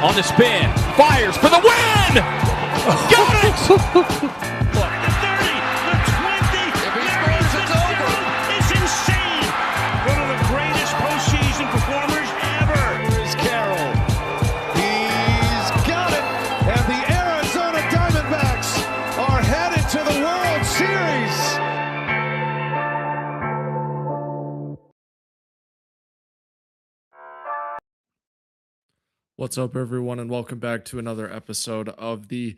On the spin, fires for the win! Got it! The 30, the 20. If he scores, it's over. It's insane. One of the greatest postseason performers ever. Here's Carroll. He's got it. And the Arizona Diamondbacks are headed to the World Series. What's up, everyone, and welcome back to another episode of the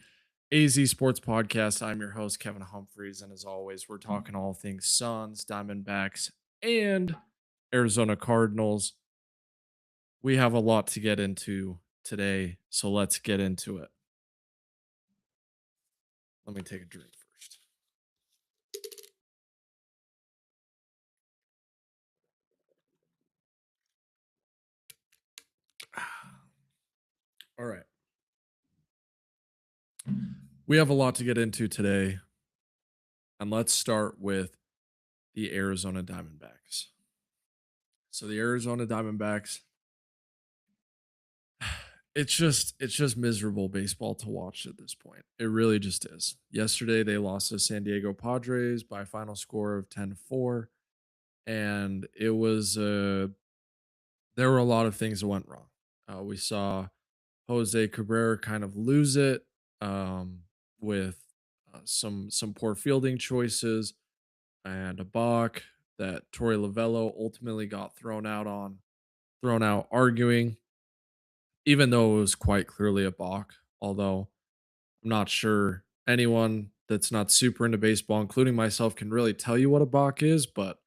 AZ Sports Podcast. I'm your host, Kevin Humphreys, and as always, we're talking all things Suns, Diamondbacks, and Arizona Cardinals. We have a lot to get into today, so let's get into it. Let me take a drink first. All right. We have a lot to get into today, and let's start with the Arizona Diamondbacks. So the Arizona Diamondbacks, it's just miserable baseball to watch at this point. It really just is. Yesterday they lost to San Diego Padres by a final score of 10-4, and it was there were a lot of things that went wrong. We saw Jose Cabrera kind of lose it with some poor fielding choices and a balk that Torey Lovello ultimately got thrown out arguing, even though it was quite clearly a balk. Although I'm not sure anyone that's not super into baseball, including myself, can really tell you what a balk is, but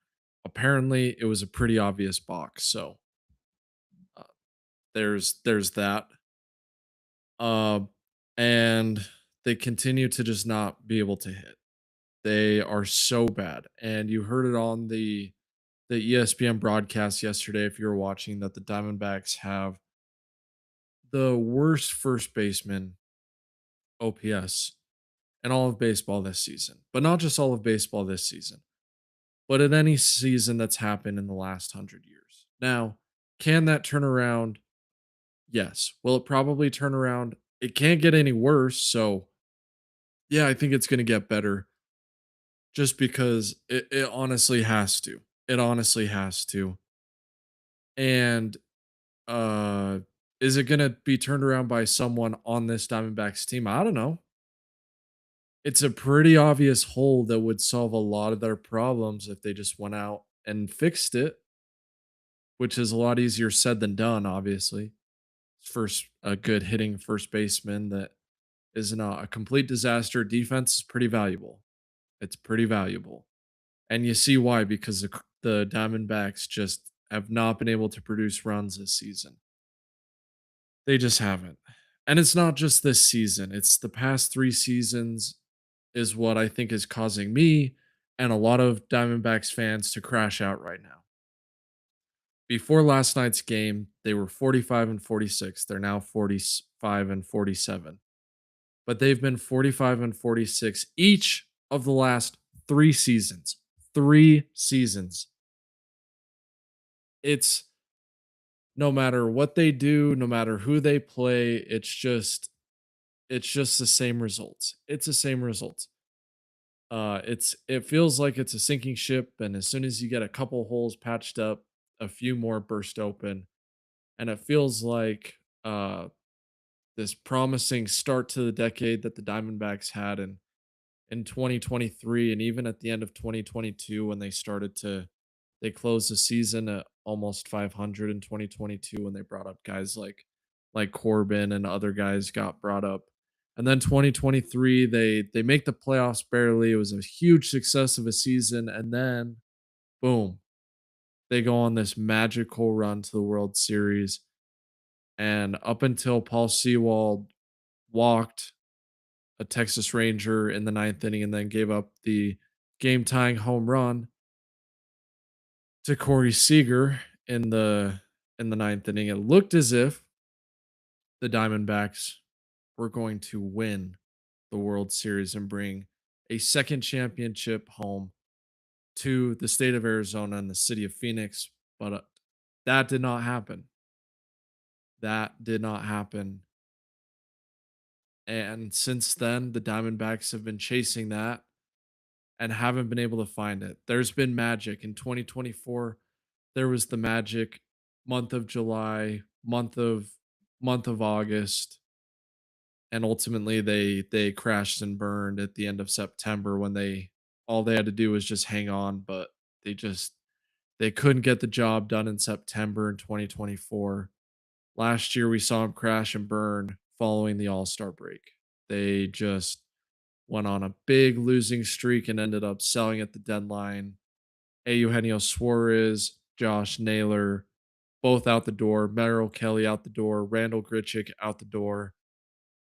apparently it was a pretty obvious balk. So uh, there's that. Uh, and they continue to just not be able to hit. They are so bad, and you heard it on the ESPN broadcast yesterday. If you were watching, that the Diamondbacks have the worst first baseman OPS in all of baseball this season, but not just all of baseball this season, but in any season that's happened in the last 100 years. Now, can that turn around? Yes. Will it probably turn around? It can't get any worse. So, yeah, I think it's going to get better just because it honestly has to. It honestly has to. And uh is it going to be turned around by someone on this Diamondbacks team? I don't know. It's a pretty obvious hole that would solve a lot of their problems if they just went out and fixed it, which is a lot easier said than done, obviously. First, a good hitting first baseman that is not a complete disaster. Defense is pretty valuable. It's pretty valuable. And you see why, because the Diamondbacks just have not been able to produce runs this season. They just haven't. And it's not just this season, it's the past 3 seasons is what I think is causing me and a lot of Diamondbacks fans to crash out right now. Before last night's game, they were 45 and 46. They're now 45 and 47. But they've been 45 and 46 each of the last 3 seasons. 3 seasons. It's no matter what they do, no matter who they play, it's just the same results. It's the same results. It feels like it's a sinking ship, and as soon as you get a couple holes patched up, a few more burst open, and it feels like this promising start to the decade that the Diamondbacks had in 2023, and even at the end of 2022 when they closed the season at almost 500 in 2022 when they brought up guys like Corbin and other guys got brought up. And then 2023 they make the playoffs barely. It was a huge success of a season, and then boom, they go on this magical run to the World Series. And up until Paul Sewald walked a Texas Ranger in the ninth inning and then gave up the game tying home run to Corey Seager in the ninth inning, it looked as if the Diamondbacks were going to win the World Series and bring a second championship home to the state of Arizona and the city of Phoenix, but that did not happen. That did not happen. And since then, the Diamondbacks have been chasing that and haven't been able to find it. There's been magic in 2024. There was the magic month of July, month of August, and ultimately they crashed and burned at the end of September when they all they had to do was just hang on, but they just they couldn't get the job done in September in 2024. Last year we saw them crash and burn following the All-Star break. They just went on a big losing streak and ended up selling at the deadline. Eugenio Suarez, Josh Naylor, both out the door. Merrill Kelly out the door. Randall Grichuk out the door.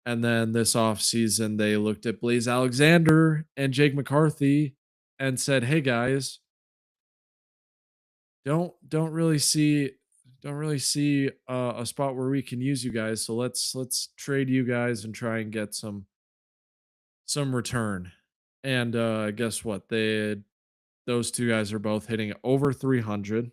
And then this offseason, they looked at Blaze Alexander and Jake McCarthy and said, "Hey guys, don't really see a spot where we can use you guys. So let's trade you guys and try and get some return." And guess what? Those two guys are both hitting over 300.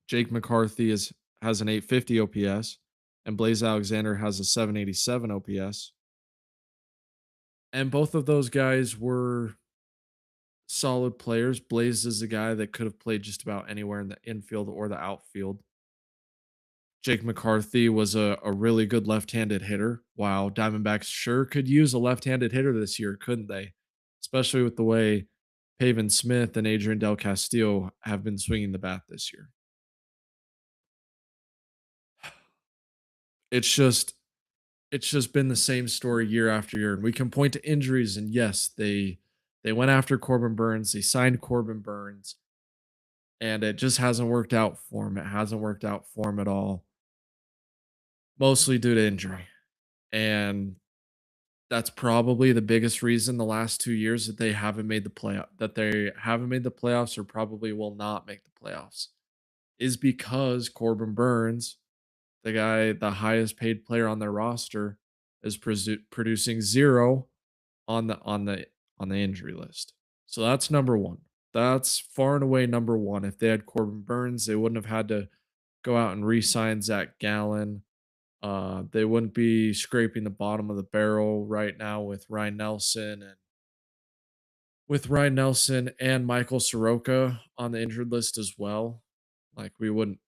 Jake McCarthy has an 850 OPS, and Blaze Alexander has a 787 OPS. And both of those guys were solid players. Blaze is a guy that could have played just about anywhere in the infield or the outfield. Jake McCarthy was a really good left-handed hitter. Wow, Diamondbacks sure could use a left-handed hitter this year, couldn't they? Especially with the way Pavin Smith and Adrian Del Castillo have been swinging the bat this year. It's just it's just been the same story year after year, and we can point to injuries. And yes, they went after Corbin Burns, they signed Corbin Burns, and it just hasn't worked out for him. It hasn't worked out for him at all, mostly due to injury. And that's probably the biggest reason the last 2 years that they haven't made the playoffs or probably will not make the playoffs is because Corbin Burns, the highest paid player on their roster, is producing 0 on the injury list. So that's number 1. That's far and away number 1. If they had Corbin Burns, they wouldn't have had to go out and re-sign Zach Gallen. They wouldn't be scraping the bottom of the barrel right now with Ryan Nelson and Michael Soroka on the injured list as well. Like we wouldn't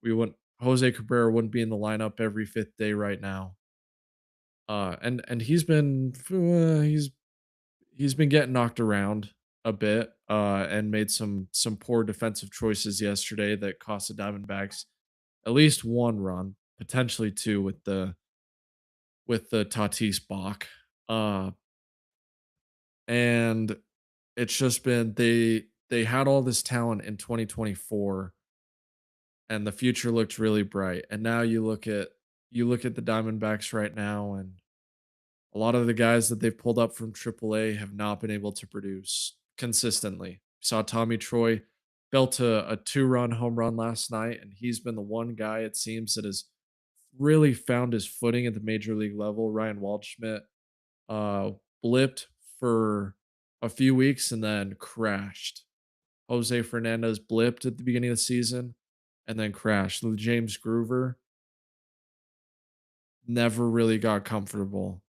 Jose Cabrera wouldn't be in the lineup every 5th day right now. And he's been getting knocked around a bit and made some poor defensive choices yesterday that cost the Diamondbacks at least 1 run, potentially 2 with the Tatis balk. Uh, and it's just been they had all this talent in 2024 and the future looked really bright. And now you look at the Diamondbacks right now, and a lot of the guys that they've pulled up from AAA have not been able to produce consistently. Saw Tommy Troy belt a 2-run home run last night, and he's been the one guy it seems that has really found his footing at the major league level. Ryan Waldschmidt uh, blipped for a few weeks and then crashed. Jose Fernandez blipped at the beginning of the season and then crashed. James Groover never really got comfortable.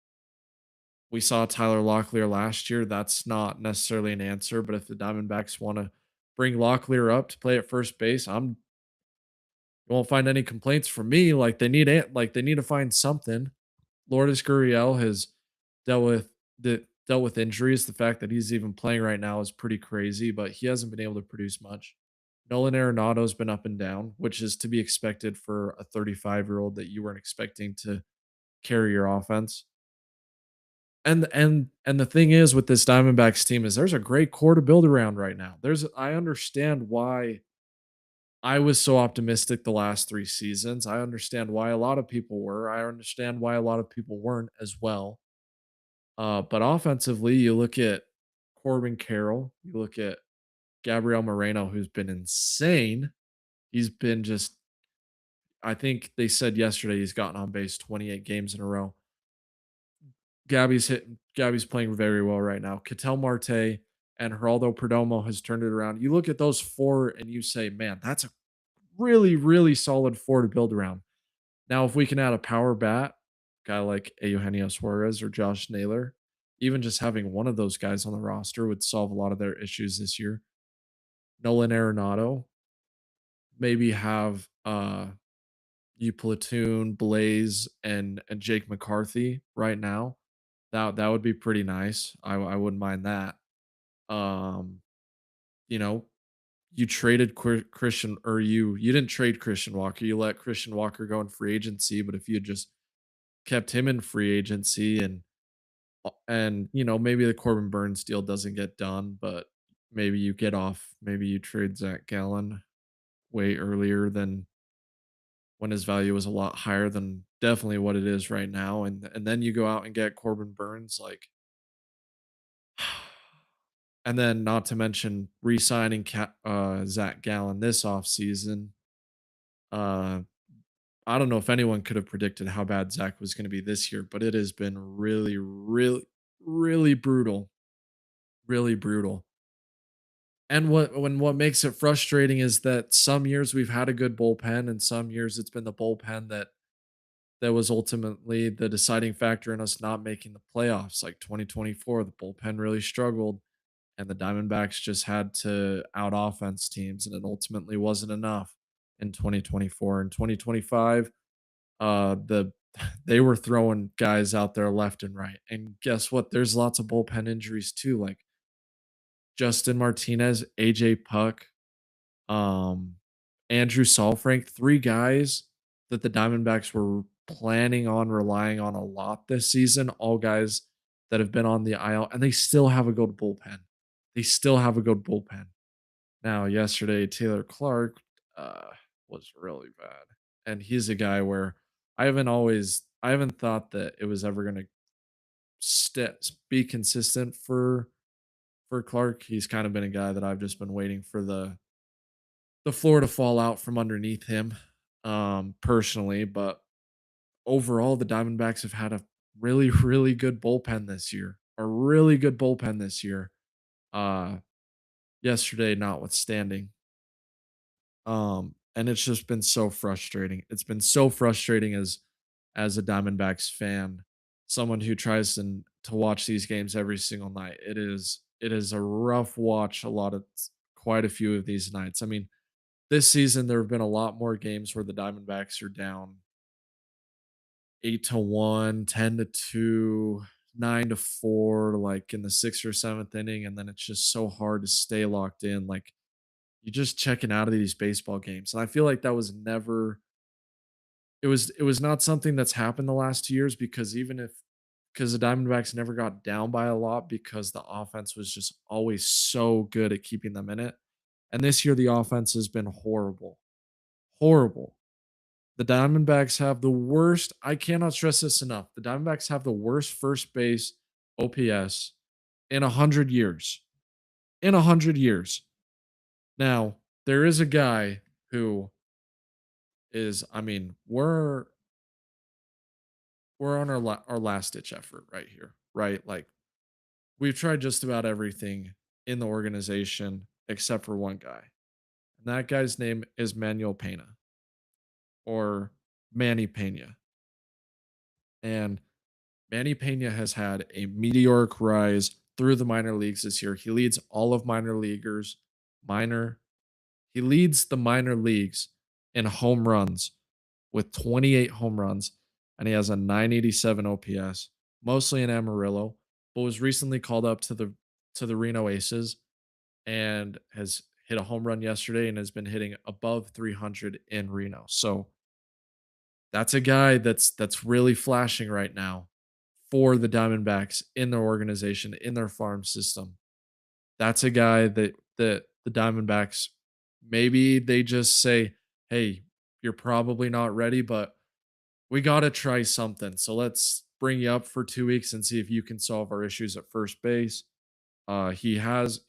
We saw Tyler Locklear last year. That's not necessarily an answer, but if the Diamondbacks want to bring Locklear up to play at first base, you won't find any complaints from me. Like they need to find something. Lourdes Gurriel has dealt with dealt with injuries. The fact that he's even playing right now is pretty crazy, but he hasn't been able to produce much. Nolan Arenado's been up and down, which is to be expected for a 35-year-old that you weren't expecting to carry your offense. And the thing is with this Diamondbacks team is there's a great core to build around right now. I understand why I was so optimistic the last 3 seasons. I understand why a lot of people were. I understand why a lot of people weren't as well. But offensively, you look at Corbin Carroll, you look at Gabriel Moreno, who's been insane. He's been just I think they said yesterday he's gotten on base 28 games in a row. Gabby's playing very well right now. Ketel Marte and Geraldo Perdomo has turned it around. You look at those 4 and you say, man, that's a really, really solid 4 to build around. Now, if we can add a power bat, guy like Eugenio Suarez or Josh Naylor, even just having one of those guys on the roster would solve a lot of their issues this year. Nolan Arenado, maybe have you platoon Blaze and Jake McCarthy right now. That would be pretty nice. I wouldn't mind that. Um, you know, you traded Christian, or you didn't trade Christian Walker. You let Christian Walker go in free agency, but if you just kept him in free agency and maybe the Corbin Burns deal doesn't get done, but maybe you get off, maybe you trade Zach Gallen way earlier than when his value was a lot higher than definitely what it is right now, and then you go out and get Corbin Burns, like, and then not to mention re-signing Zach Gallen this offseason. Uh, I don't know if anyone could have predicted how bad Zach was going to be this year, but it has been really, really, really brutal, really brutal. And what makes it frustrating is that some years we've had a good bullpen, and some years it's been the bullpen that was ultimately the deciding factor in us not making the playoffs. Like 2024, the bullpen really struggled, and the Diamondbacks just had to out offense teams, and it ultimately wasn't enough in 2024. In 2025, the they were throwing guys out there left and right. And guess what? There's lots of bullpen injuries too, like Justin Martinez, AJ Puck, um, Andrew Saalfrank, 3 guys that the Diamondbacks were planning on relying on a lot this season, all guys that have been on the IL, and they still have a good bullpen. They still have a good bullpen. Now, yesterday, Taylor Clark was really bad, and he's a guy where I haven't thought that it was ever gonna be consistent for Clark. He's kind of been a guy that I've just been waiting for the floor to fall out from underneath him, personally. But overall, the Diamondbacks have had a really, really good bullpen this year. A really good bullpen this year. Uh, Yesterday notwithstanding. And it's just been so frustrating. It's been so frustrating as a Diamondbacks fan, someone who tries to watch these games every single night. It is a rough watch quite a few of these nights. I mean, this season there have been a lot more games where the Diamondbacks are down 8-1, 10-2, 9-4, like in the 6th or 7th inning, and then it's just so hard to stay locked in. Like, you're just checking out of these baseball games. And I feel like that was never it was not something that's happened the last 2 years, because the Diamondbacks never got down by a lot because the offense was just always so good at keeping them in it. And this year the offense has been horrible. Horrible. The Diamondbacks have the worst, I cannot stress this enough. The Diamondbacks have the worst first base OPS in 100 years. In 100 years. Now, there is a guy who is, I mean, we're on our last ditch effort right here, right? Like, we've tried just about everything in the organization except for one guy. And that guy's name is Manuel Pena, or Manny Pena. And Manny Pena has had a meteoric rise through the minor leagues this year. He leads all of minor he leads the minor leagues in home runs with 28 home runs, and he has a 987 OPS, mostly in Amarillo, but was recently called up to the Reno Aces and has hit a home run yesterday and has been hitting above 300 in Reno. So that's a guy that's really flashing right now for the Diamondbacks in their organization, in their farm system. That's a guy that the Diamondbacks, maybe they just say, "Hey, you're probably not ready, but we got to try something. So let's bring you up for 2 weeks and see if you can solve our issues at first base." He has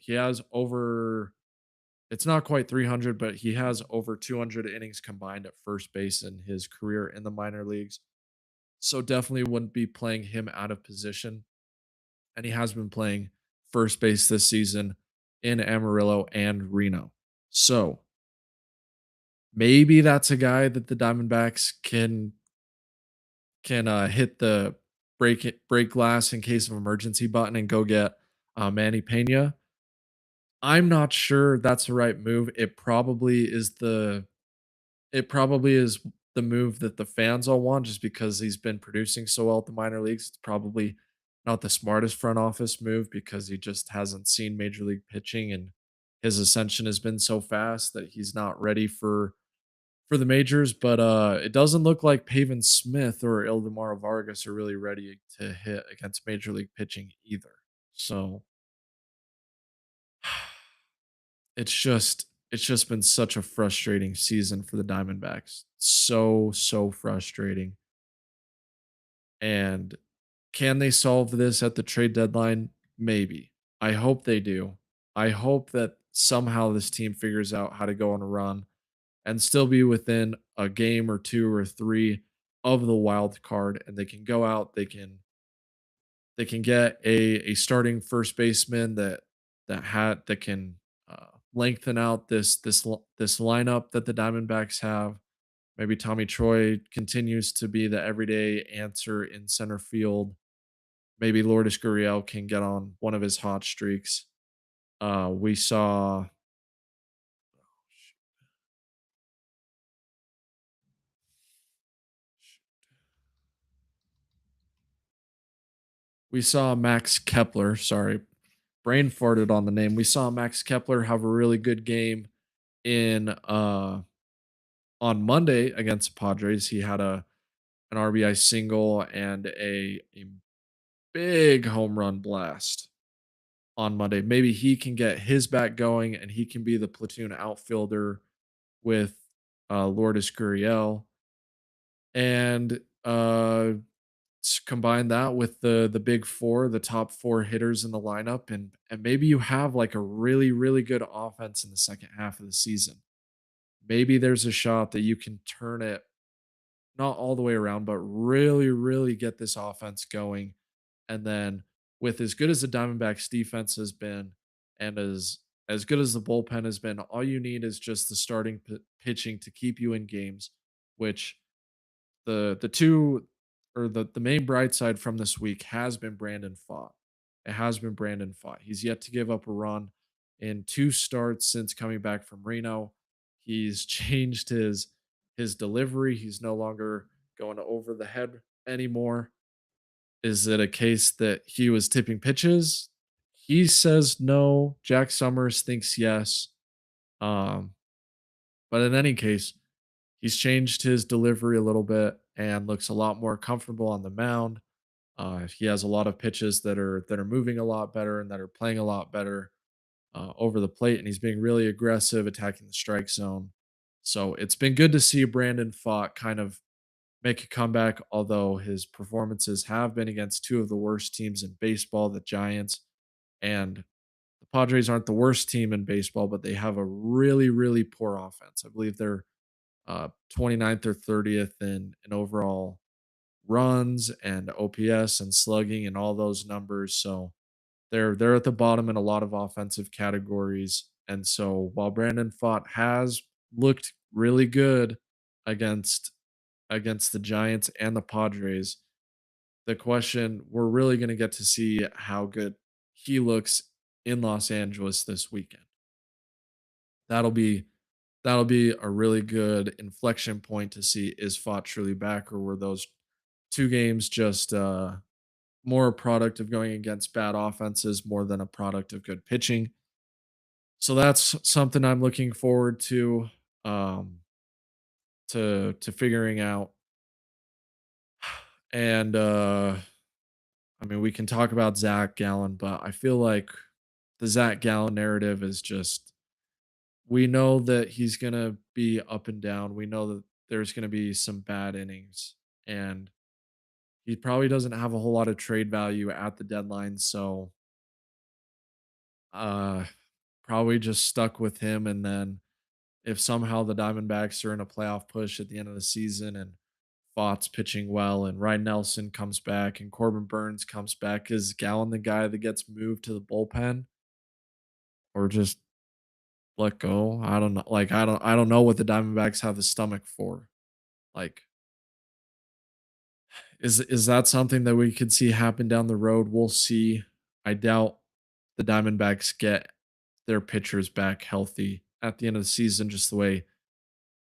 over, it's not quite 300, but he has over 200 innings combined at first base in his career in the minor leagues. So definitely wouldn't be playing him out of position. And he has been playing first base this season in Amarillo and Reno. So maybe that's a guy that the Diamondbacks can can hit the break glass in case of emergency button and go get Manny Pena. I'm not sure that's the right move. It probably is the move that the fans all want just because he's been producing so well at the minor leagues. It's probably not the smartest front office move because he just hasn't seen major league pitching and his ascension has been so fast that he's not ready for the majors, but it doesn't look like Pavin Smith or Ildemaro Vargas are really ready to hit against major league pitching either. So it's just been such a frustrating season for the Diamondbacks. So frustrating. And can they solve this at the trade deadline? Maybe. I hope they do. I hope that somehow this team figures out how to go on a run and still be within a game or 2 or 3 of the wild card, and they can go out, they can get a starting first baseman that can, lengthen out this lineup that the Diamondbacks have. Maybe Tommy Troy continues to be the everyday answer in center field. Maybe Lourdes Gurriel can get on one of his hot streaks. We saw Max Kepler, sorry, brain farted on the name. We saw Max Kepler have a really good game in on Monday against the Padres. He had an RBI single and a big home run blast on Monday. Maybe he can get his back going and he can be the platoon outfielder with Lourdes Gurriel. And combine that with the big four, the top four hitters in the lineup, and maybe you have like a really good offense in the second half of the season. Maybe there's a shot that you can turn it not all the way around, but really get this offense going. And then with as good as the Diamondbacks defense has been, and as good as the bullpen has been, all you need is just the starting pitching to keep you in games, which the two or the main bright side from this week has been Brandon Fott. It has been Brandon Fott. He's yet to give up a run in 2 starts since coming back from Reno. He's changed his delivery. He's no longer going over the head anymore. Is it a case that he was tipping pitches? He says no. Jack Summers thinks yes. Um, but in any case, he's changed his delivery a little bit and looks a lot more comfortable on the mound. He has a lot of pitches that are moving a lot better and that are playing a lot better over the plate, and he's being really aggressive, attacking the strike zone. So it's been good to see Brandon Fott kind of make a comeback, although his performances have been against two of the worst teams in baseball, the Giants and the Padres aren't the worst team in baseball, but they have a really poor offense. I believe they're 29th or 30th in overall runs and OPS and slugging and all those numbers. So they're at the bottom in a lot of offensive categories. And so while Brandon Fott has looked really good against the Giants and the Padres, the question we're really going to get to see how good he looks in Los Angeles this weekend. That'll be that'll be a really good inflection point to see is Fott truly back or were those 2 games just more a product of going against bad offenses more than a product of good pitching. So that's something I'm looking forward um to figuring out. And I mean we can talk about Zach Gallen, but I feel like the Zach Gallen narrative is just we know that he's going to be up and down. We know that there's going to be some bad innings and he probably doesn't have a whole lot of trade value at the deadline, so uh probably just stuck with him and then if somehow the Diamondbacks are in a playoff push at the end of the season and Fott's pitching well and Ryan Nelson comes back and Corbin Burns comes back, is Gallen the guy that gets moved to the bullpen or just let go? I don't know. Like I don't know what the Diamondbacks have the stomach for. Like Is that something that we could see happen down the road? We'll see. I doubt the Diamondbacks get their pitchers back healthy at the end of the season, just the way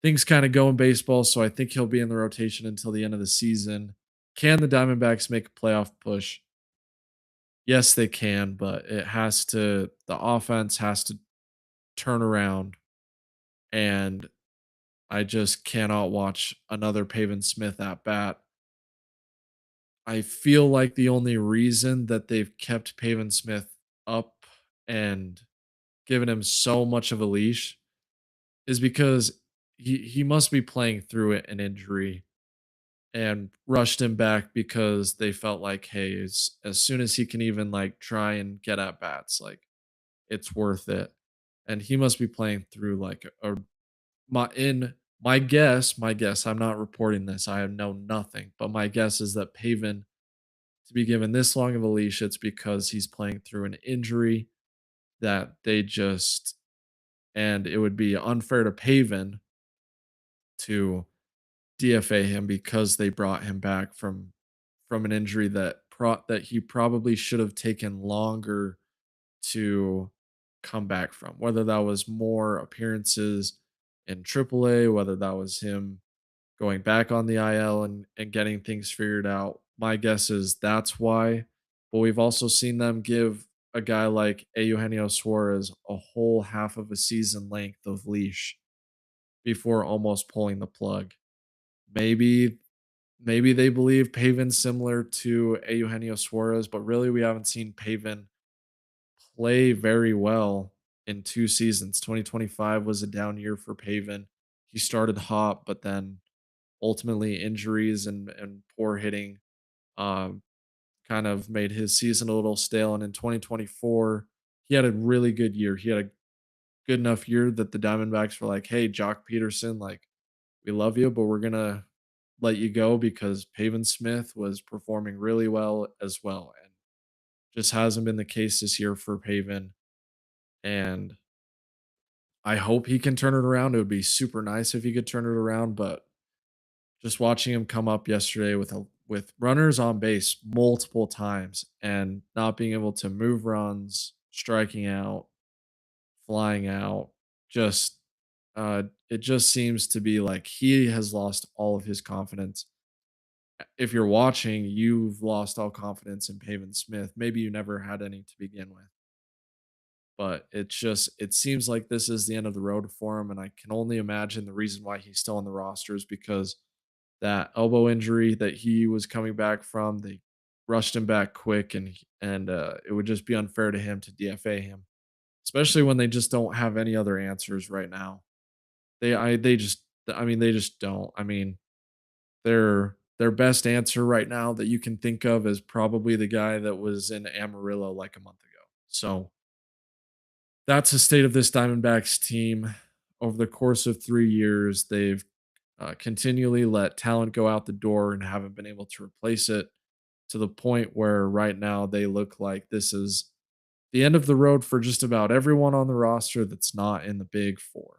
things kind of go in baseball. So I think he'll be in the rotation until the end of the season. Can the Diamondbacks make a playoff push? Yes, they can, but the offense has to turn around. And I just cannot watch another Pavin Smith at bat. I feel like the only reason that they've kept Pavin Smith up and given him so much of a leash is because he must be playing through it an injury and rushed him back because they felt like, hey, as soon as he can even like try and get at bats, like it's worth it. And he must be playing through like a my in my guess, I'm not reporting this. I have know nothing, but my guess is that Pavin to be given this long of a leash, it's because he's playing through an injury that they just and it would be unfair to Pavin to DFA him because they brought him back from an injury that he probably should have taken longer to come back from. Whether that was more appearances in AAA, whether that was him going back on the IL and getting things figured out. My guess is that's why. But we've also seen them give a guy like Eugenio Suarez a whole half of a season length of leash before almost pulling the plug. Maybe maybe they believe Pavin's similar to Eugenio Suarez, but really we haven't seen Pavin play very well in 2 seasons. 2025 was a down year for Pavin. He started hot, but then ultimately injuries and poor hitting um, kind of made his season a little stale. And in 2024, he had a really good year. He had a good enough year that the Diamondbacks were like, "Hey, Jock Peterson, like we love you, but we're gonna let you go because Pavin Smith was performing really well as well." And just hasn't been the case this year for Pavin. And I hope he can turn it around. It would be super nice if he could turn it around, but just watching him come up yesterday with runners on base multiple times and not being able to move runs, striking out, flying out, just it just seems to be like he has lost all of his confidence. If you're watching, you've lost all confidence in Pavin Smith. Maybe you never had any to begin with, but it seems like this is the end of the road for him, and I can only imagine the reason why he's still on the roster is because that elbow injury that he was coming back from, they rushed him back quick, and it would just be unfair to him to DFA him, especially when they just don't have any other answers right now. They just don't. I mean, their best answer right now that you can think of is probably the guy that was in Amarillo like a month ago. So that's the state of this Diamondbacks team. Over the course of 3 years, they've continually let talent go out the door and haven't been able to replace it to the point where right now they look like this is the end of the road for just about everyone on the roster that's not in the big four.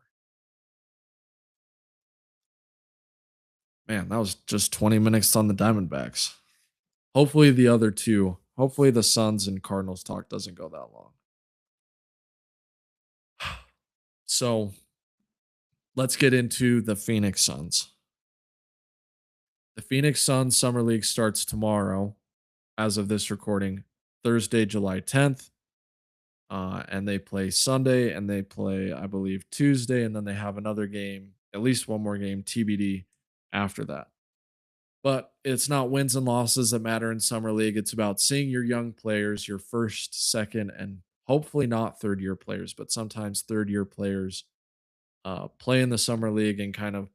Man, that was just 20 minutes on the Diamondbacks. Hopefully, hopefully, the Suns and Cardinals talk doesn't go that long. So let's get into the Phoenix Suns. The Phoenix Suns Summer League starts tomorrow, as of this recording, Thursday, July 10th. And they play Sunday and they play, I believe, Tuesday. And then they have another game, at least one more game, TBD after that. But it's not wins and losses that matter in Summer League. It's about seeing your young players, your first, second, and hopefully not third year players, but sometimes third year players play in the Summer League and kind of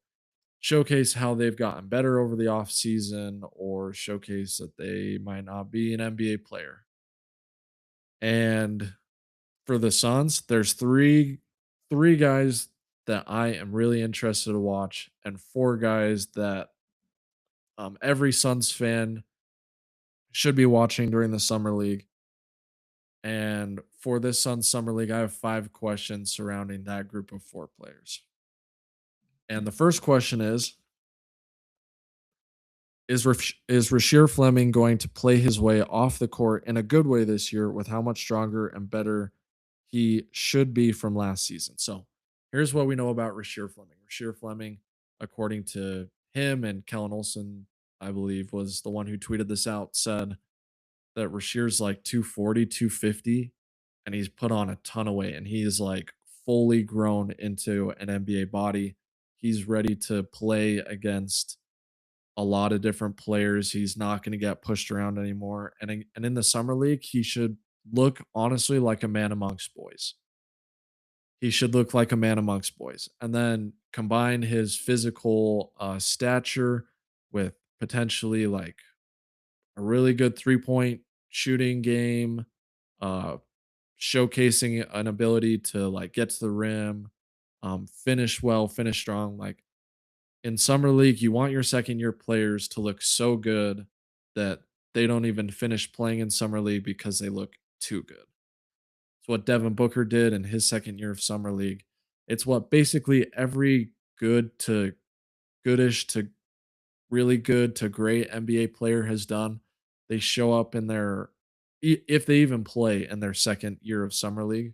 showcase how they've gotten better over the offseason or showcase that they might not be an NBA player. And for the Suns, there's three guys that I am really interested to watch, and four guys that every Suns fan should be watching during the summer league. And for this Suns summer league, I have 5 questions surrounding that group of 4 players. And the first question is, Is Rasheer Fleming going to play his way off the court in a good way this year with how much stronger and better he should be from last season? So here's what we know about Rasheer Fleming. Rasheer Fleming, according to him and Kellen Olson, I believe, was the one who tweeted this out, said that Rasheer's like 240, 250, and he's put on a ton of weight and he is like fully grown into an NBA body. He's ready to play against a lot of different players. He's not going to get pushed around anymore. And in the summer league, he should look honestly like a man amongst boys. He should look like a man amongst boys. And then combine his physical stature with potentially like a really good 3-point shooting game, uh, showcasing an ability to like get to the rim, finish well, finish strong. Like in summer league, you want your second year players to look so good that they don't even finish playing in summer league because they look too good. It's what Devin Booker did in his second year of summer league. It's what basically every good to goodish to really good to great NBA player has done. They show up in their if they even play in their second year of summer league,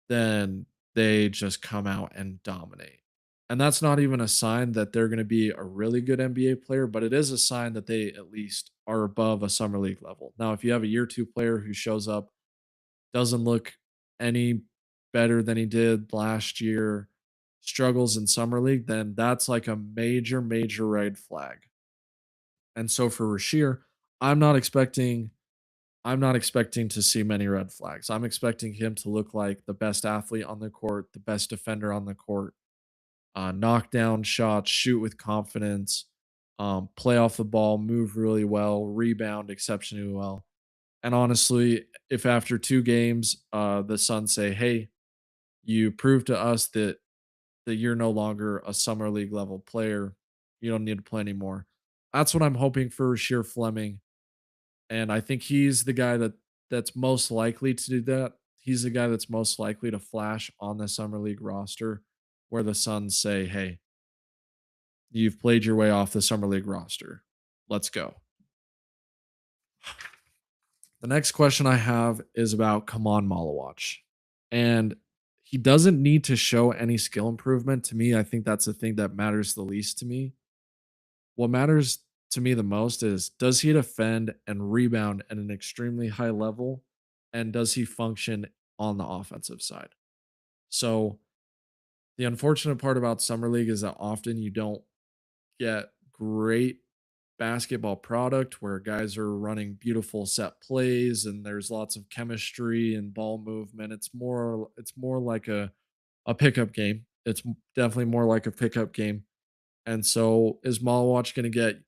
then they just come out and dominate. And that's not even a sign that they're going to be a really good NBA player, but it is a sign that they at least are above a summer league level. Now, if you have a year two player who shows up, doesn't look any better than he did last year, struggles in summer league, then that's like a major, major red flag. And so for Rasheer, I'm not expecting I'm not expecting to see many red flags. I'm expecting him to look like the best athlete on the court, the best defender on the court, knock down shots, shoot with confidence, play off the ball, move really well, rebound exceptionally well. And honestly, if after 2 games, the Suns say, "Hey, you proved to us that you're no longer a summer league level player. You don't need to play anymore." That's what I'm hoping for Rasheer Fleming, and I think he's the guy that's most likely to do that. He's the guy that's most likely to flash on the summer league roster, where the Suns say, "Hey, you've played your way off the summer league roster. Let's go." The next question I have is about Kaman Malawach. And he doesn't need to show any skill improvement. To me, I think that's the thing that matters the least to me. What matters to me the most is, does he defend and rebound at an extremely high level? And does he function on the offensive side? So, the unfortunate part about Summer League is that often you don't get great basketball product where guys are running beautiful set plays and there's lots of chemistry and ball movement. It's more like a pickup game. Definitely more like a pickup game. And so is Malawach going to get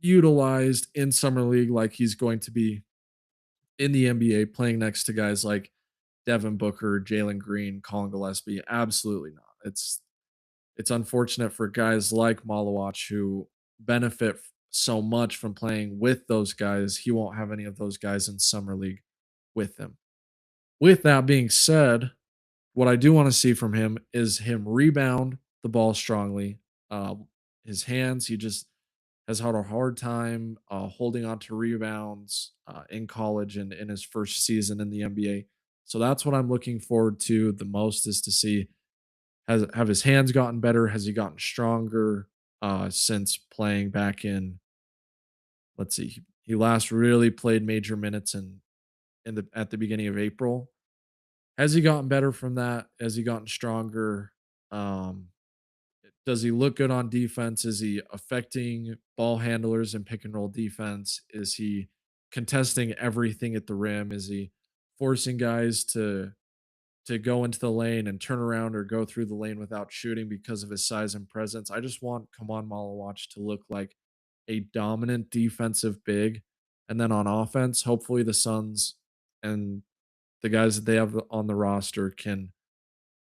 utilized in summer league like he's going to be in the NBA playing next to guys like Devin Booker, Jalen Green, Colin Gillespie? Absolutely not. It's unfortunate for guys like Malawach who benefit so much from playing with those guys. He won't have any of those guys in summer league with him. With that being said, what I do want to see from him is him rebound the ball strongly. His hands, he just has had a hard time holding on to rebounds in college and in his first season in the NBA. So that's what I'm looking forward to the most, is to see, have his hands gotten better? Has he gotten stronger since playing back in? Let's see, he last really played major minutes in the at the beginning of April. Has he gotten better from that? Has he gotten stronger? Um, does he look good on defense? Is he affecting ball handlers and pick and roll defense? Is he contesting everything at the rim? Is he forcing guys to go into the lane and turn around or go through the lane without shooting because of his size and presence? I just want Kaman Malawach to look like a dominant defensive big. And then on offense, hopefully the Suns and the guys that they have on the roster can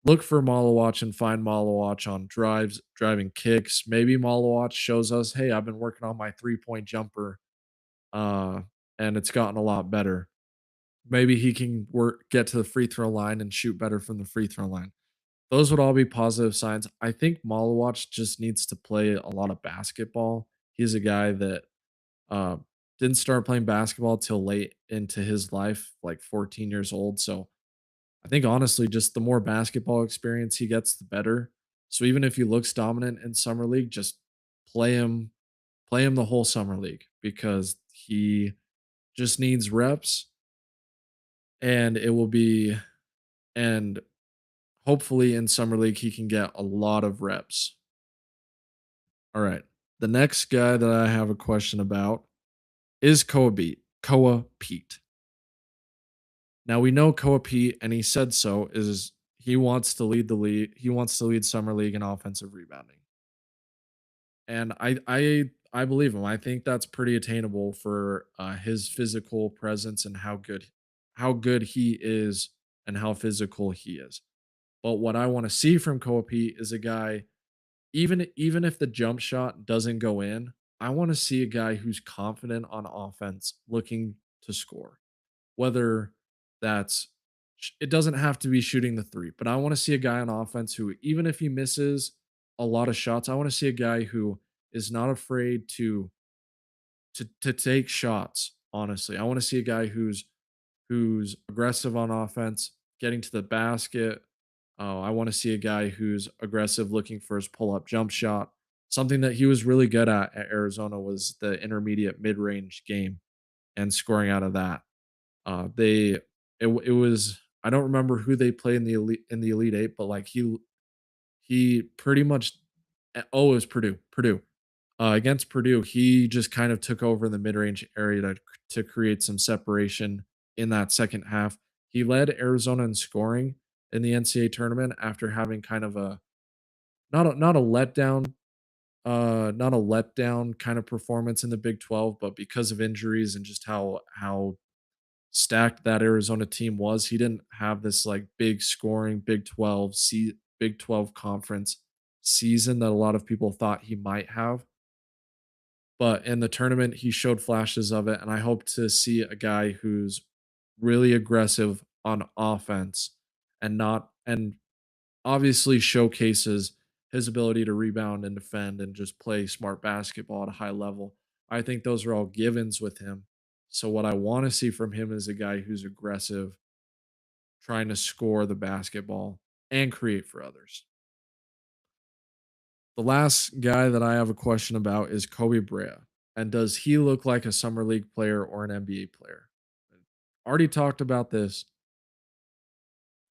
look for Malawach and find Malawach on drives, driving kicks. Maybe Malawach shows us, "Hey, I've been working on my 3-point jumper, uh, and it's gotten a lot better." Maybe he can get to the free throw line and shoot better from the free throw line. Those would all be positive signs. I think Malawach just needs to play a lot of basketball. He's a guy that uh, didn't start playing basketball till late into his life, like 14 years old. So I think honestly, just the more basketball experience he gets, the better. So even if he looks dominant in summer league, just play him, play him the whole summer league because he just needs reps, and it will be and hopefully in summer league he can get a lot of reps. All right. The next guy that I have a question about is Koa Pete. Now we know Koa Pete, and he said so, is he wants to lead the league. He wants to lead summer league in offensive rebounding. And I believe him. I think that's pretty attainable for his physical presence and how good he is and how physical he is. But what I want to see from Koa Pete is a guy, even if the jump shot doesn't go in, I want to see a guy who's confident on offense, looking to score. Whether that's it doesn't have to be shooting the three, but I want to see a guy on offense who, even if he misses a lot of shots, I want to see a guy who is not afraid to take shots. Honestly, I want to see a guy who's aggressive on offense, getting to the basket. I want to see a guy who's aggressive, looking for his pull up jump shot. Something that he was really good at Arizona was the intermediate mid range game and scoring out of that. They it was I don't remember who they play in the Elite 8, but, like, he pretty much oh, it was Purdue, Purdue. Against Purdue, he just kind of took over in the mid-range area to create some separation in that second half. He led Arizona in scoring in the NCAA tournament after having kind of a not a letdown, not a letdown kind of performance in the Big 12, but because of injuries and just how stacked that Arizona team was. He didn't have this like big scoring Big 12 conference season that a lot of people thought he might have. But in the tournament, he showed flashes of it, and I hope to see a guy who's really aggressive on offense and obviously showcases his ability to rebound and defend and just play smart basketball at a high level. I think those are all givens with him. So what I want to see from him is a guy who's aggressive, trying to score the basketball and create for others. The last guy that I have a question about is Kobe Brea. And does he look like a summer league player or an NBA player? Already talked about this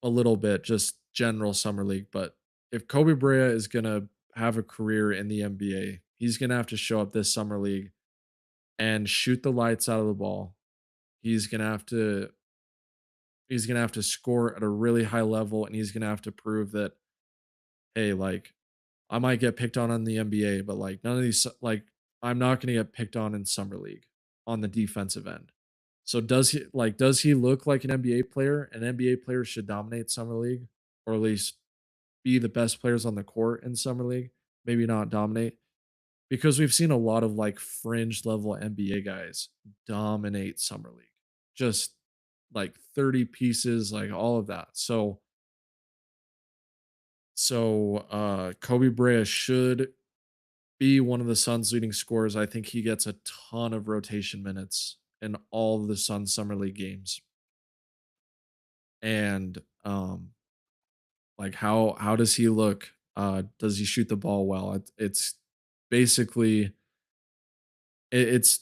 a little bit, just general summer league. But if Kobe Brea is gonna have a career in the NBA, he's gonna have to show up this summer league and shoot the lights out of the ball. He's gonna have to he's gonna have to score at a really high level, and he's gonna have to prove that, hey, like I might get picked on in the NBA, but like none of these like I'm not gonna get picked on in summer league on the defensive end. So does he look like an NBA player? An NBA player should dominate summer league, or at least be the best players on the court in summer league, maybe not dominate, because we've seen a lot of like fringe level NBA guys dominate summer league. Just like 30 pieces, like all of that. So Kobe Brea should be one of the Suns' leading scorers. I think he gets a ton of rotation minutes in all of the Suns summer league games. And like how does he look? Does he shoot the ball well? It's basically it's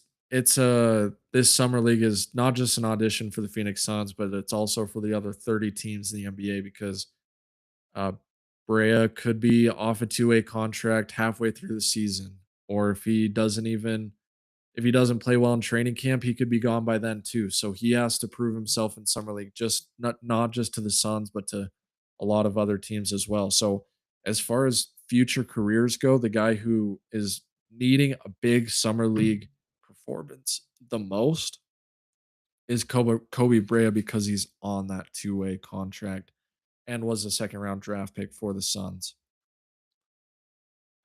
this summer league is not just an audition for the Phoenix Suns, but it's also for the other 30 teams in the NBA because uh, Brea could be off a two-way contract halfway through the season, or if he doesn't play well in training camp, he could be gone by then too. So he has to prove himself in summer league, just not just to the Suns, but to a lot of other teams as well. So as far as future careers go, the guy who is needing a big summer league performance the most is Kobe Brea because he's on that two-way contract and was a second round draft pick for the Suns.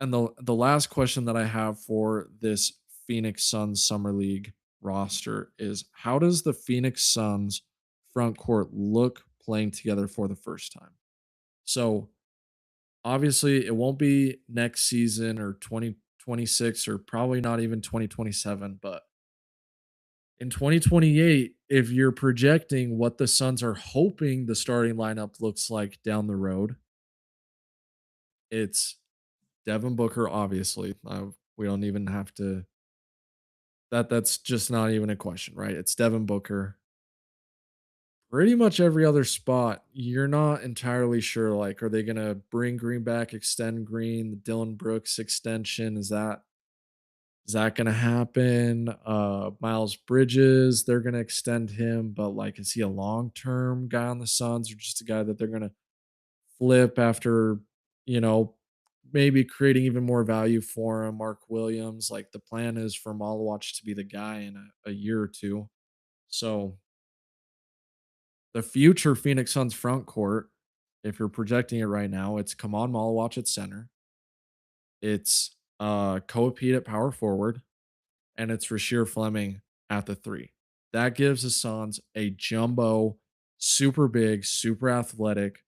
And the last question that I have for this Phoenix Suns summer league roster is how does the Phoenix Suns front court look playing together for the first time? So obviously it won't be next season or 2026 or probably not even 2027, but in 2028, if you're projecting what the Suns are hoping the starting lineup looks like down the road, it's Devin Booker, obviously. We don't even have to that's just not even a question, right? It's Devin Booker. Pretty much every other spot, you're not entirely sure. Like, are they gonna bring Green back, extend Green, the Dylan Brooks extension? Is that gonna happen? Miles Bridges, they're gonna extend him, but like, is he a long-term guy on the Suns or just a guy that they're gonna flip after, you know, maybe creating even more value for him? Mark Williams, like the plan is for Malawatch to be the guy in a year or two. So the future Phoenix Suns front court, if you're projecting it right now, it's Kaman Malawatch at center. It's Koa Pete at power forward, and it's Rasheer Fleming at the three. That gives the Suns a jumbo, super big, super athletic,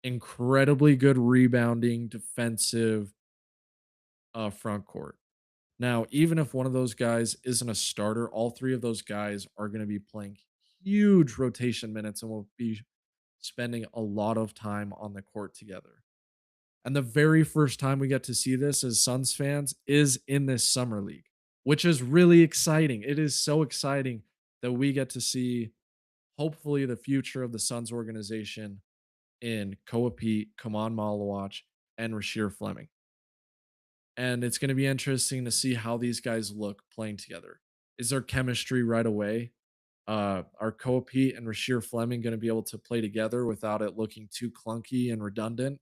incredibly good rebounding defensive front court. Now, even if one of those guys isn't a starter, all three of those guys are going to be playing huge rotation minutes and will be spending a lot of time on the court together. And the very first time we get to see this as Suns fans is in this summer league, which is really exciting. It is so exciting that we get to see hopefully the future of the Suns organization in Koa Pete, Kaman Malawach, and Rasheer Fleming. And it's going to be interesting to see how these guys look playing together. Is there chemistry right away? Are Koa Pete and Rasheer Fleming going to be able to play together without it looking too clunky and redundant?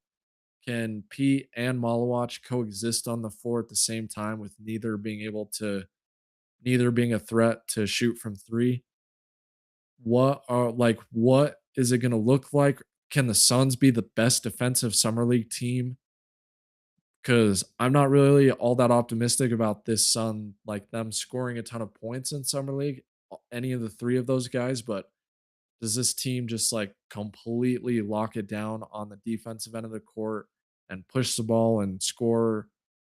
Can Pete and Malawach coexist on the floor at the same time with neither being a threat to shoot from three? What is it going to look like? Can the Suns be the best defensive summer league team? Because I'm not really all that optimistic about this Sun, like them scoring a ton of points in summer league, any of the three of those guys. But does this team just like completely lock it down on the defensive end of the court and push the ball and score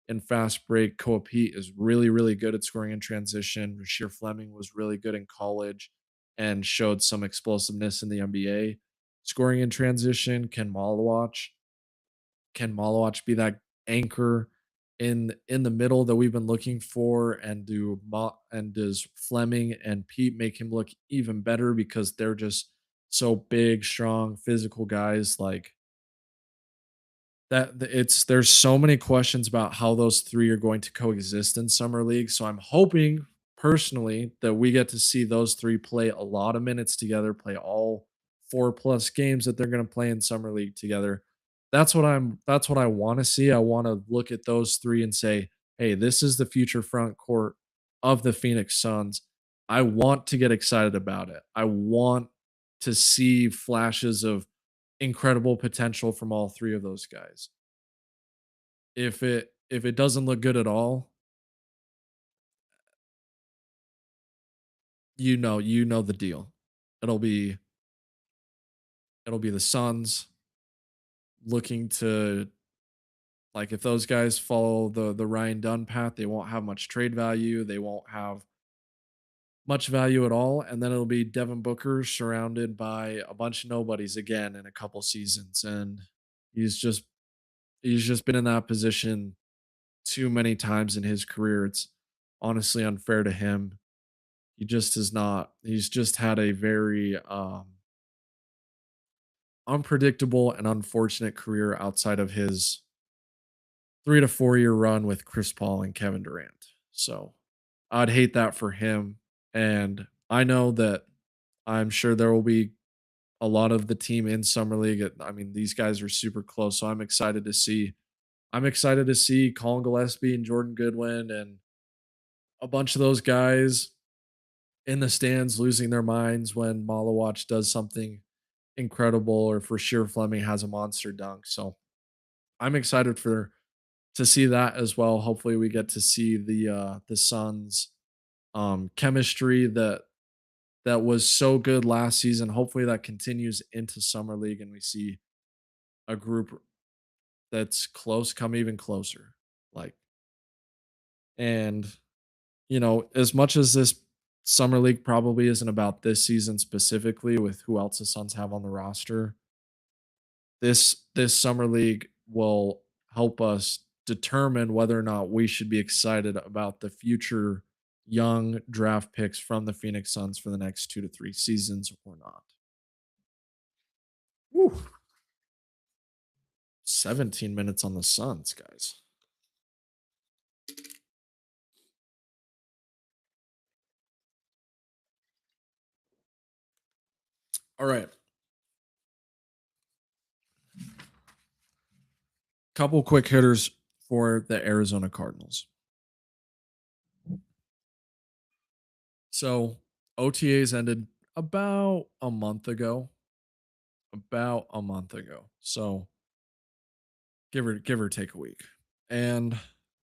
in fast break? Koa Pete is really, really good at scoring in transition. Rasheer Fleming was really good in college and showed some explosiveness in the NBA. Scoring in transition, Can Malawach be that anchor in the middle that we've been looking for? And does Fleming and Pete make him look even better because they're just so big, strong, physical guys? Like there's so many questions about how those three are going to coexist in summer league. So I'm hoping personally that we get to see those three play a lot of minutes together, play all 4+ games that they're going to play in summer league together. That's what I want to see. I want to look at those three and say, "Hey, this is the future front court of the Phoenix Suns." I want to get excited about it. I want to see flashes of incredible potential from all three of those guys. If it doesn't look good at all, you know the deal. It'll be it'll be the Suns looking to, like, if those guys follow the Ryan Dunn path, they won't have much trade value. They won't have much value at all, and then it'll be Devin Booker surrounded by a bunch of nobodies again in a couple seasons, and he's just he's just been in that position too many times in his career. It's honestly unfair to him. He just is not. He's just had a very unpredictable and unfortunate career outside of his 3 to 4 year run with Chris Paul and Kevin Durant. So I'd hate that for him. And I know that I'm sure there will be a lot of the team in summer league. I mean, these guys are super close, so I'm excited to see. I'm excited to see Colin Gillespie and Jordan Goodwin and a bunch of those guys in the stands losing their minds when Malawach does something incredible or for sure Fleming has a monster dunk. So I'm excited for to see that as well. Hopefully we get to see the Suns chemistry that was so good last season. Hopefully that continues into summer league and we see a group that's close come even closer. Like And, as much as this summer league probably isn't about this season specifically with who else the Suns have on the roster, this summer league will help us determine whether or not we should be excited about the future young draft picks from the Phoenix Suns for the next 2 to 3 seasons or not. Woo. 17 minutes on the Suns, guys. All right. Couple quick hitters for the Arizona Cardinals. So, OTAs ended about a month ago. About a month ago. So, give or take a week. And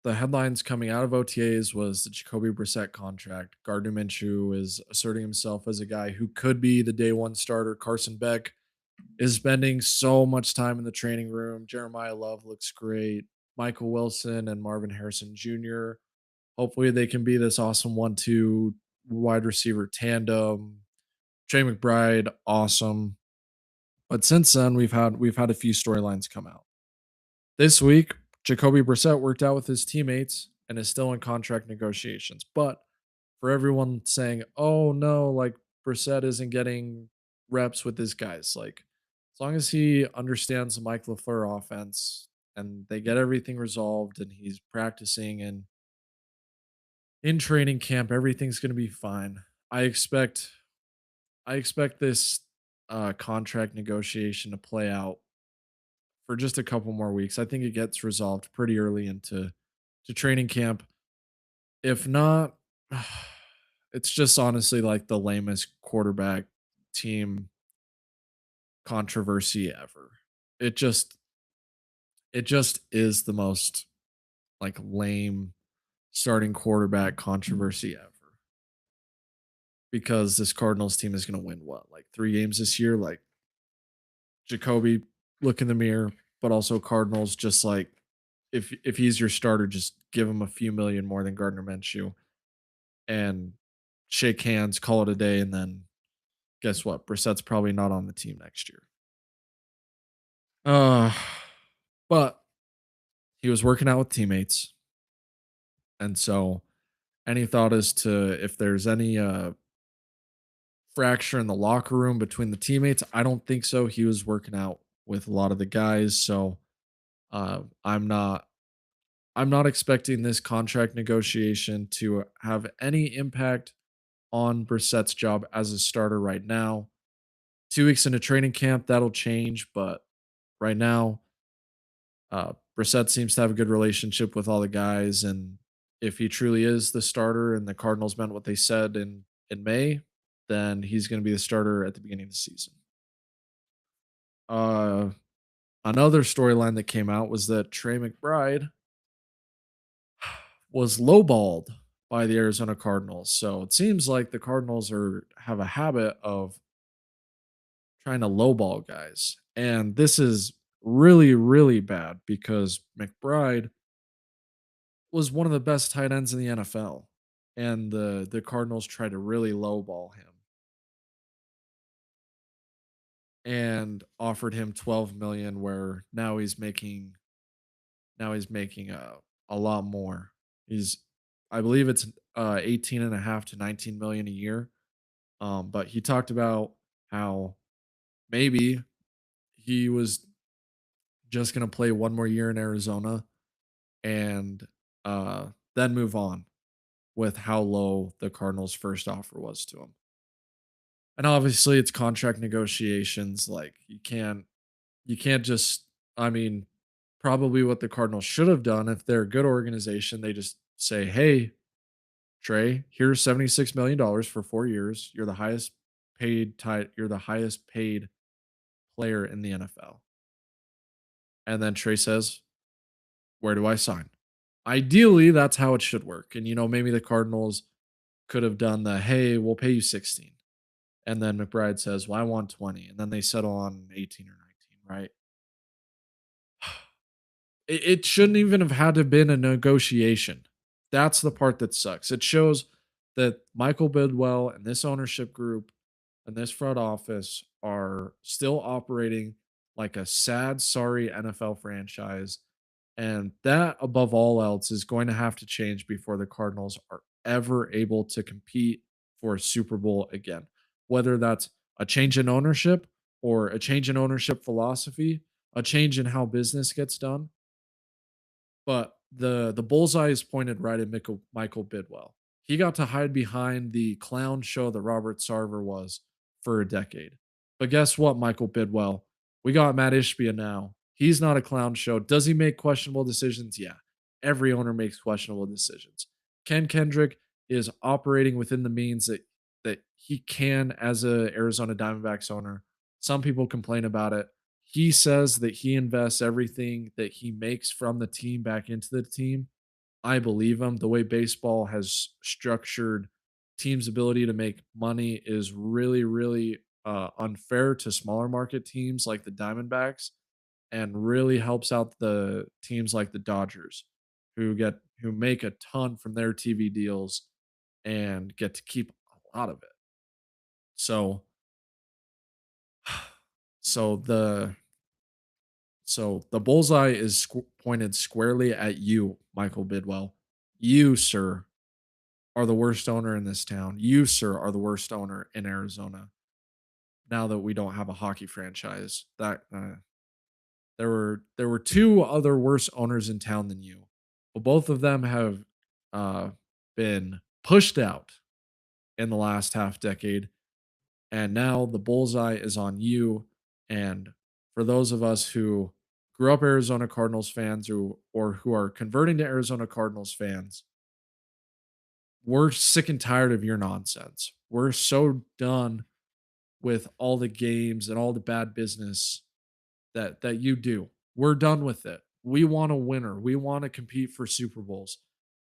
the headlines coming out of OTAs was the Jacoby Brissett contract. Gardner Minshew is asserting himself as a guy who could be the day one starter. Carson Beck is spending so much time in the training room. Jeremiah Love looks great. Michael Wilson and Marvin Harrison Jr. Hopefully they can be this awesome 1-2 wide receiver tandem. Trey McBride, awesome. But since then, we've had a few storylines come out. This week, Jacoby Brissett worked out with his teammates and is still in contract negotiations. But for everyone saying, "Oh no, like Brissett isn't getting reps with his guys," like as long as he understands the Mike LaFleur offense and they get everything resolved and he's practicing and in training camp, everything's going to be fine. I expect I expect this contract negotiation to play out for just a couple more weeks. I think it gets resolved pretty early into training camp. If not, it's just honestly like the lamest quarterback team controversy ever. It just it just is the most like lame starting quarterback controversy ever. Because this Cardinals team is going to win what? Like 3 games this year, like Jacoby, look in the mirror, but also Cardinals just like if he's your starter, just give him a few million more than Gardner Minshew and shake hands, call it a day, and then guess what? Brissett's probably not on the team next year. Uh, but he was working out with teammates, and so any thought as to if there's any fracture in the locker room between the teammates? I don't think so. He was working out with a lot of the guys, so uh, I'm not I'm not expecting this contract negotiation to have any impact on Brissett's job as a starter right now. 2 weeks into training camp, that'll change, but right now, Brissett seems to have a good relationship with all the guys, and if he truly is the starter and the Cardinals meant what they said in May, then he's going to be the starter at the beginning of the season. Uh, Another storyline that came out was that Trey McBride was lowballed by the Arizona Cardinals. So it seems like the Cardinals have a habit of trying to lowball guys. And this is really, really bad because McBride was one of the best tight ends in the NFL. And the Cardinals tried to really lowball him and offered him 12 million where now he's making a lot more. He's I believe it's 18 and a half to 19 million a year. But he talked about how maybe he was just going to play one more year in Arizona and then move on with how low the Cardinals' first offer was to him. And obviously it's contract negotiations. Like you can't just I mean, probably what the Cardinals should have done if they're a good organization, they just say, "Hey, Trey, here's $76 million for 4 years. You're the highest paid player in the NFL." And then Trey says, "Where do I sign?" Ideally, that's how it should work. And maybe the Cardinals could have done the, "Hey, we'll pay you 16." And then McBride says, "Well, I want 20." And then they settle on 18 or 19, right? It shouldn't even have had to been a negotiation. That's the part that sucks. It shows that Michael Bidwell and this ownership group and this front office are still operating like a sad, sorry NFL franchise. And that, above all else, is going to have to change before the Cardinals are ever able to compete for a Super Bowl again. Whether that's a change in ownership or a change in ownership philosophy, a change in how business gets done, but the bullseye is pointed right at Michael Bidwell. He got to hide behind the clown show that Robert Sarver was for a decade. But guess what, Michael Bidwell? We got Matt Ishbia now. He's not a clown show. Does he make questionable decisions? Yeah. Every owner makes questionable decisions. Ken Kendrick is operating within the means that he can as a Arizona Diamondbacks owner. Some people complain about it. He says that he invests everything that he makes from the team back into the team. I believe him. The way baseball has structured teams' ability to make money is really, really unfair to smaller market teams like the Diamondbacks, and really helps out the teams like the Dodgers, who make a ton from their TV deals and get to keep a lot of it. So, so the bullseye is pointed squarely at you, Michael Bidwell. You, sir, are the worst owner in this town. You, sir, are the worst owner in Arizona. Now that we don't have a hockey franchise, that there were two other worse owners in town than you, but both of them have uh, been pushed out in the last half decade, and now the bullseye is on you. And for those of us who grew up Arizona Cardinals fans, or who are converting to Arizona Cardinals fans, we're sick and tired of your nonsense. We're so done with all the games and all the bad business that you do. We're done with it. We want a winner. We want to compete for Super Bowls.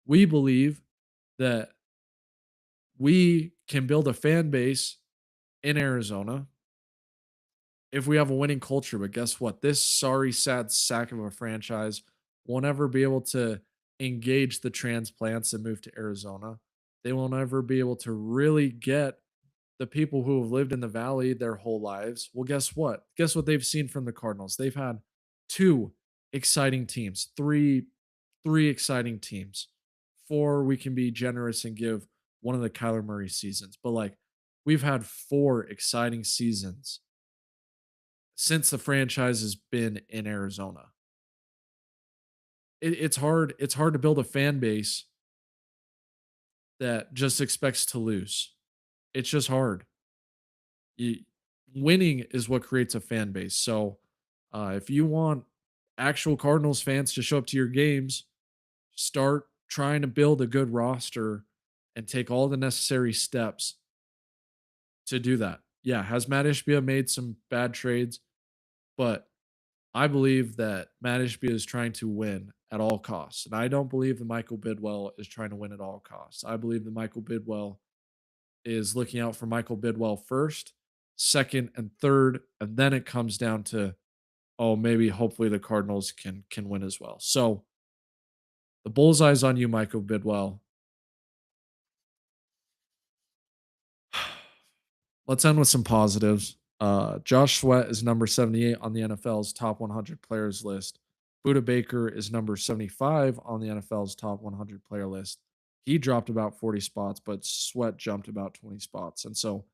We believe that we can build a fan base in Arizona if we have a winning culture. But guess what? This sorry, sad sack of a franchise won't ever be able to engage the transplants that move to Arizona. They won't ever be able to really get the people who have lived in the valley their whole lives. Well, guess what? Guess what they've seen from the Cardinals? They've had two exciting teams, three exciting teams. Four, we can be generous and give one of the Kyler Murray seasons. But like, we've had four exciting seasons since the franchise has been in Arizona. It's hard to build a fan base that just expects to lose. It's just hard. You, winning is what creates a fan base. So, if you want actual Cardinals fans to show up to your games, start trying to build a good roster and take all the necessary steps to do that. Yeah, has Matt Ishbia made some bad trades? But I believe that Matt Ishbia is trying to win at all costs. And I don't believe that Michael Bidwell is trying to win at all costs. I believe that Michael Bidwell is looking out for Michael Bidwell first, second, and third. And then it comes down to, oh, maybe hopefully the Cardinals can win as well. So the bullseye's on you, Michael Bidwell. Let's end with some positives. Josh Sweat is number 78 on the NFL's top 100 players list. Buda Baker is number 75 on the NFL's top 100 player list. He dropped about 40 spots, but Sweat jumped about 20 spots. And so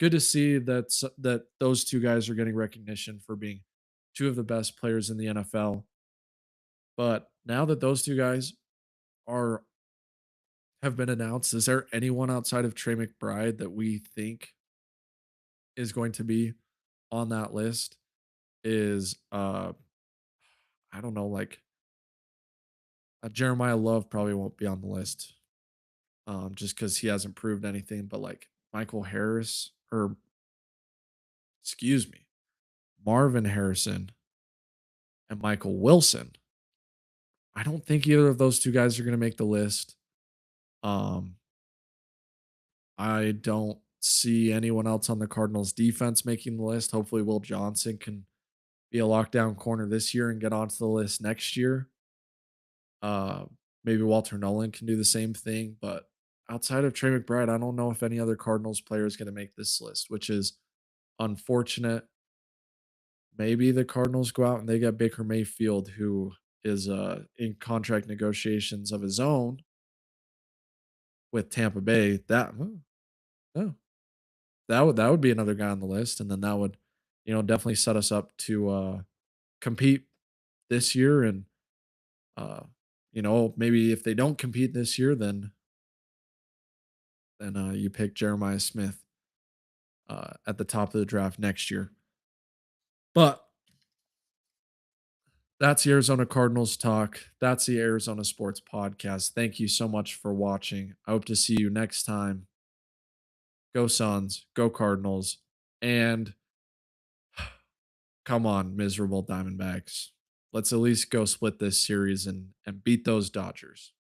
good to see that those two guys are getting recognition for being two of the best players in the NFL. But now that those two guys are have been announced, is there anyone outside of Trey McBride that we think is going to be on that list? Is I don't know, like Jeremiah Love probably won't be on the list, just because he hasn't proved anything. But like Michael Harris, or excuse me, Marvin Harrison and Michael Wilson, I don't think either of those two guys are going to make the list. Um, I don't see anyone else on the Cardinals defense making the list. Hopefully, Will Johnson can be a lockdown corner this year and get onto the list next year. Maybe Walter Nolan can do the same thing, but outside of Trey McBride, I don't know if any other Cardinals player is going to make this list, which is unfortunate. Maybe the Cardinals go out and they get Baker Mayfield, who is in contract negotiations of his own with Tampa Bay. Oh, that would be another guy on the list, and then that would, definitely set us up to compete this year. And uh, maybe if they don't compete this year, then you pick Jeremiah Smith at the top of the draft next year. But that's the Arizona Cardinals talk. That's the Arizona Sports Podcast. Thank you so much for watching. I hope to see you next time. Go Suns, go Cardinals, and come on, miserable Diamondbacks. Let's at least go split this series and beat those Dodgers.